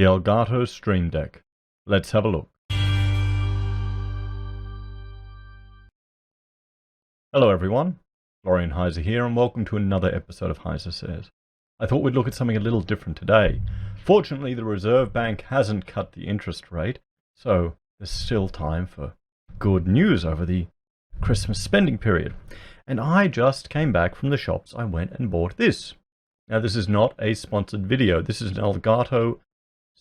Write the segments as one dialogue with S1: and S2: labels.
S1: The Elgato Stream Deck. Let's have a look. Hello everyone, Florian Heise here, and welcome to another episode of Heise Says. I thought we'd look at something a little different today. Fortunately, the Reserve Bank hasn't cut the interest rate, so there's still time for good news over the Christmas spending period. And I just came back from the shops. I went and bought this. Now, this is not a sponsored video. This is an Elgato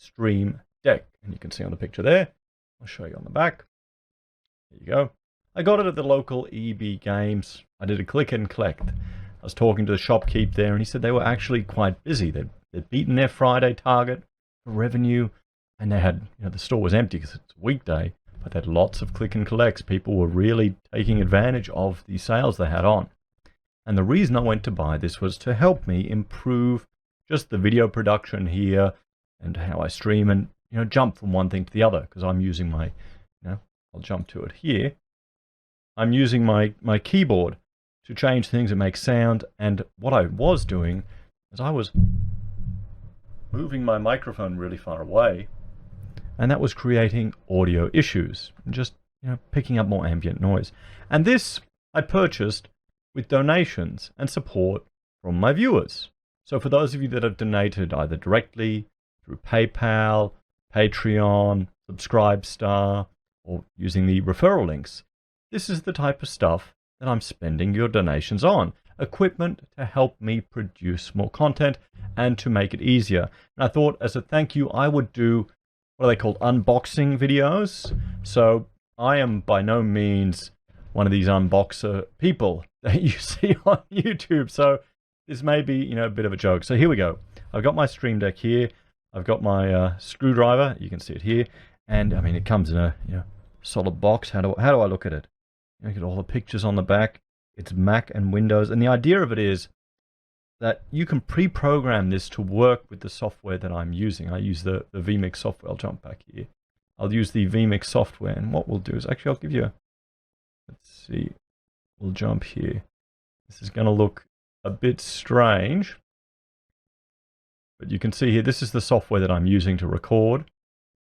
S1: Stream Deck, and you can see on the picture there. I'll show you on the back. There you go. I got it at the local EB Games. I did a click and collect. I was talking to the shopkeep there, and he said they were actually quite busy. They'd beaten their Friday target for revenue, and they had, the store was empty because it's a weekday, but they had lots of click and collects. People were really taking advantage of the sales they had on. And the reason I went to buy this was to help me improve just the video production here and how I stream and, jump from one thing to the other, because I'm using my, I'll jump to it here. I'm using my keyboard to change things and make sound, and what I was doing is I was moving my microphone really far away, and that was creating audio issues, and just picking up more ambient noise. And this I purchased with donations and support from my viewers. So for those of you that have donated either directly through PayPal, Patreon, Subscribestar, or using the referral links, this is the type of stuff that I'm spending your donations on. Equipment to help me produce more content and to make it easier. And I thought as a thank you, I would do what are they called, unboxing videos. So I am by no means one of these unboxer people that you see on YouTube. So this may be, a bit of a joke. So here we go. I've got my Stream Deck here. I've got my screwdriver. You can see it here. And I mean, it comes in a solid box. How do I look at it? Look at all the pictures on the back. It's Mac and Windows. And the idea of it is that you can pre-program this to work with the software that I'm using. I use the vMix software. I'll jump back here. I'll use the vMix software. And what we'll do is, actually, I'll give you let's see. We'll jump here. This is going to look a bit strange. But you can see here, this is the software that I'm using to record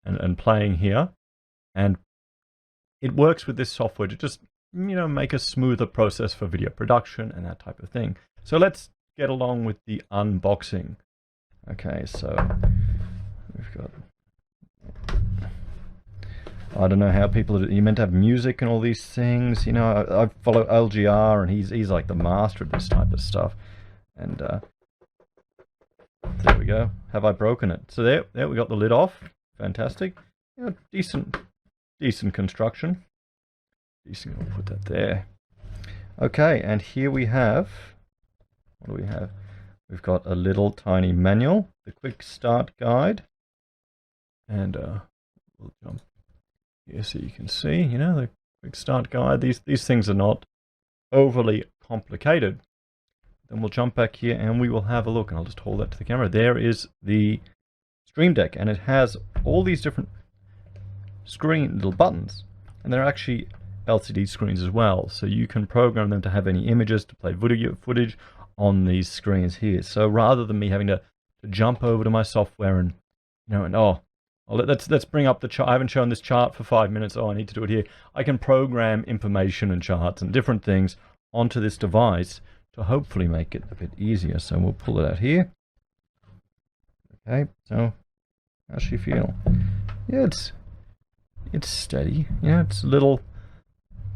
S1: and playing here. And it works with this software to just, make a smoother process for video production and that type of thing. So let's get along with the unboxing. Okay, so we've got, I don't know how people, you're meant to have music and all these things. I follow LGR, and he's like the master of this type of stuff. And there we go. Have I broken it? So there we got the lid off. Fantastic. Decent construction. Decent. We'll put that there. Okay, and here we have, what do we have? We've got a little tiny manual, the quick start guide, and we'll jump here so you can see, the quick start guide. These things are not overly complicated. Then we'll jump back here and we will have a look, and I'll just hold that to the camera. There is the Stream Deck, and it has all these different little buttons, and they're actually LCD screens as well, so you can program them to have any images to play video footage on these screens here. So rather than me having to jump over to my software and let's bring up the chart. I haven't shown this chart for 5 minutes. I need to do it here. I can program information and charts and different things onto this device to hopefully make it a bit easier. So we'll pull it out here. Okay, so how's she feel? Yeah, it's steady. It's a little,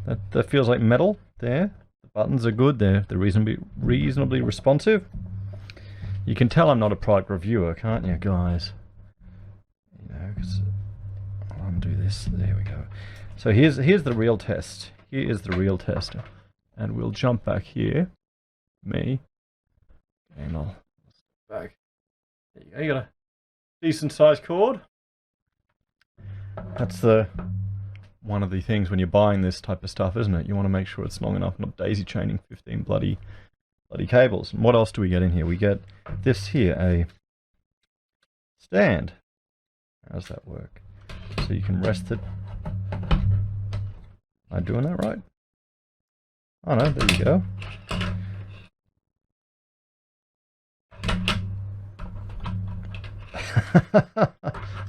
S1: that feels like metal there. The buttons are good. They're reasonably responsive. You can tell I'm not a product reviewer, can't you, guys? Because I'll undo this. There we go. So here's the real test. Here is the real test, and we'll jump back here. And I'll step back. There you go. You got a decent sized cord. That's one of the things when you're buying this type of stuff, isn't it? You want to make sure it's long enough, not daisy chaining 15 bloody cables. And what else do we get in here? We get this here, a stand. How's that work? So you can rest it. Am I doing that right? Oh no, there you go.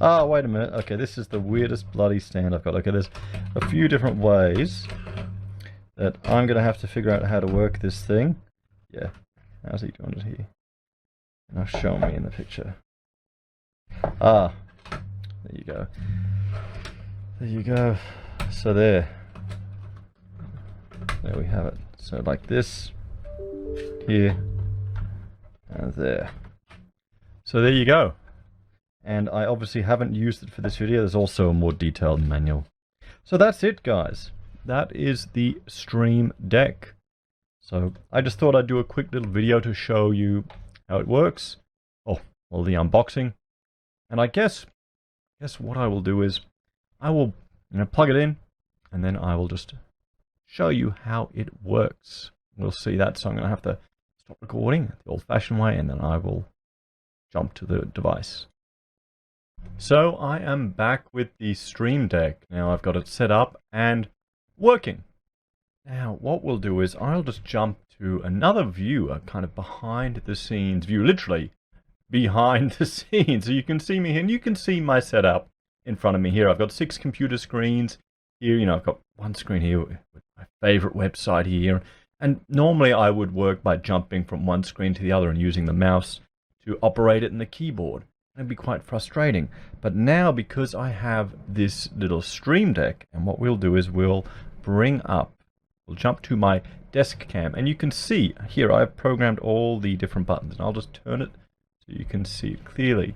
S1: Oh, wait a minute. Okay, this is the weirdest bloody stand I've got. Okay, there's a few different ways that I'm going to have to figure out how to work this thing. Yeah, how's he doing it here? Now show me in the picture. Ah, there you go. There you go. So there we have it. So like this, here, and there. So there you go. And I obviously haven't used it for this video. There's also a more detailed manual. So that's it, guys. That is the Stream Deck. So I just thought I'd do a quick little video to show you how it works. Oh, well, the unboxing. And I guess what I will do is I will plug it in, and then I will just show you how it works. We'll see that, so I'm going to have to stop recording the old-fashioned way, and then I will jump to the device. So I am back with the Stream Deck. Now I've got it set up and working. Now what we'll do is I'll just jump to another view, a kind of behind the scenes view, literally behind the scenes. So you can see me here, and you can see my setup in front of me here. I've got 6 computer screens here. I've got one screen here with my favorite website here. And normally I would work by jumping from one screen to the other and using the mouse to operate it in the keyboard. It'd be quite frustrating. But now, because I have this little Stream Deck, and what we'll do is we'll jump to my desk cam, and you can see here I've programmed all the different buttons, and I'll just turn it so you can see it clearly.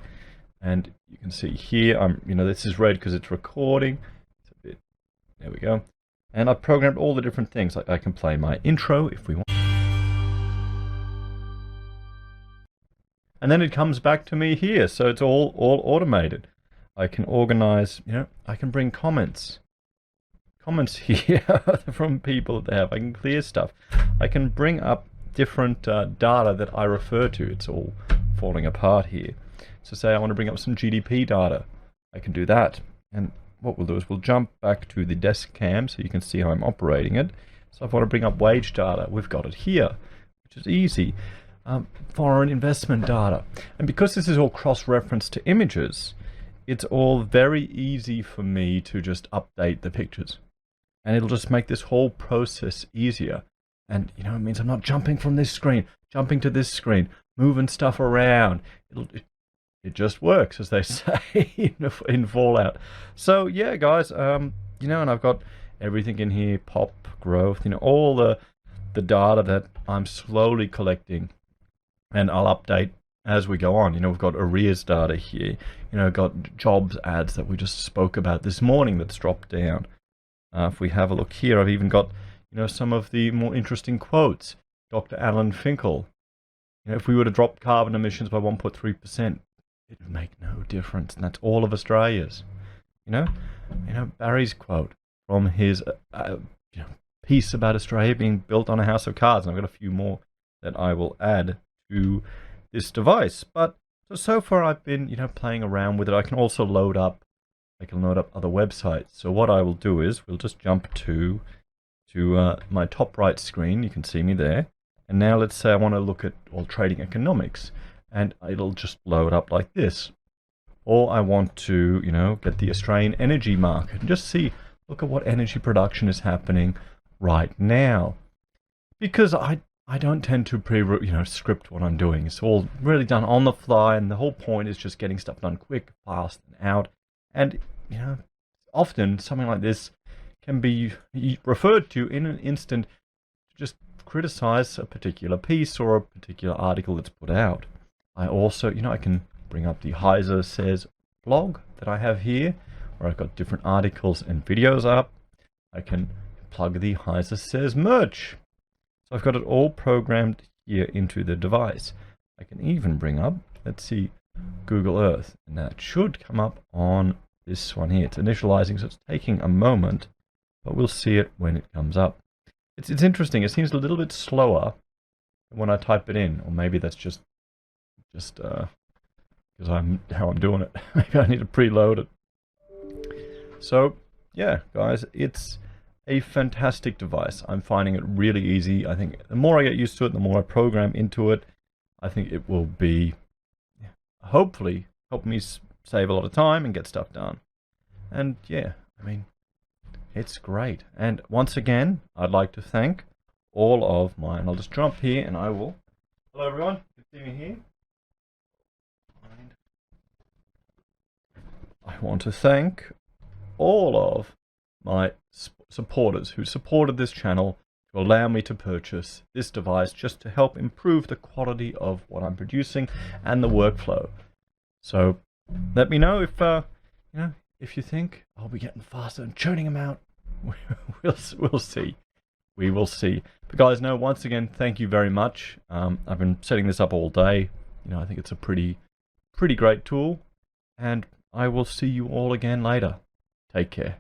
S1: And you can see here, this is red because it's recording. It's a bit, there we go. And I've programmed all the different things. Like I can play my intro if we want. And then it comes back to me here, so it's all automated. I can organize, I can bring comments here from people that they have. I can clear stuff. I can bring up different data that I refer to. It's all falling apart here. So say I want to bring up some GDP data. I can do that. And what we'll do is we'll jump back to the desk cam so you can see how I'm operating it. So if I want to bring up wage data, we've got it here, which is easy. Foreign investment data. And because this is all cross-referenced to images, it's all very easy for me to just update the pictures. And it'll just make this whole process easier. And it means I'm not jumping from this screen, jumping to this screen, moving stuff around. It just works, as they say in Fallout. So yeah, guys, and I've got everything in here, pop, growth, all the data that I'm slowly collecting. And I'll update as we go on. We've got arrears data here. Got jobs ads that we just spoke about this morning that's dropped down. If we have a look here, I've even got, some of the more interesting quotes. Dr. Alan Finkel. If we were to drop carbon emissions by 1.3%, it would make no difference. And that's all of Australia's. Barry's quote from his piece about Australia being built on a house of cards. And I've got a few more that I will add to this device. But so far I've been playing around with it. I can also load up other websites. So what I will do is we'll just jump to my top right screen. You can see me there. And now let's say I want to look at all trading economics, and it'll just load up like this. Or I want to get the Australian energy market and just look at what energy production is happening right now. Because I don't tend to script what I'm doing. It's all really done on the fly, and the whole point is just getting stuff done quick, fast, and out. And often something like this can be referred to in an instant to just criticize a particular piece or a particular article that's put out. I also, I can bring up the Heise Says blog that I have here, where I've got different articles and videos up. I can plug the Heise Says merch. So I've got it all programmed here into the device. I can even bring up, let's see, Google Earth, and that should come up on this one here. It's initializing, so it's taking a moment, but we'll see it when it comes up. It's interesting. It seems a little bit slower when I type it in, or maybe that's just because how I'm doing it. Maybe I need to preload it. So yeah, guys, it's a fantastic device. I'm finding it really easy. I think the more I get used to it, the more I program into it, I think it will be hopefully help me save a lot of time and get stuff done. And yeah, I mean, it's great. And once again, I'd like to thank all of mine. I'll just jump here and I will. Hello everyone, you can see me here. I want to thank all of my supporters who supported this channel to allow me to purchase this device just to help improve the quality of what I'm producing and the workflow. So let me know if you think I'll be getting faster and churning them out. We'll see. We will see. But guys, no, once again, thank you very much. I've been setting this up all day. I think it's a pretty great tool, and I will see you all again later. Take care.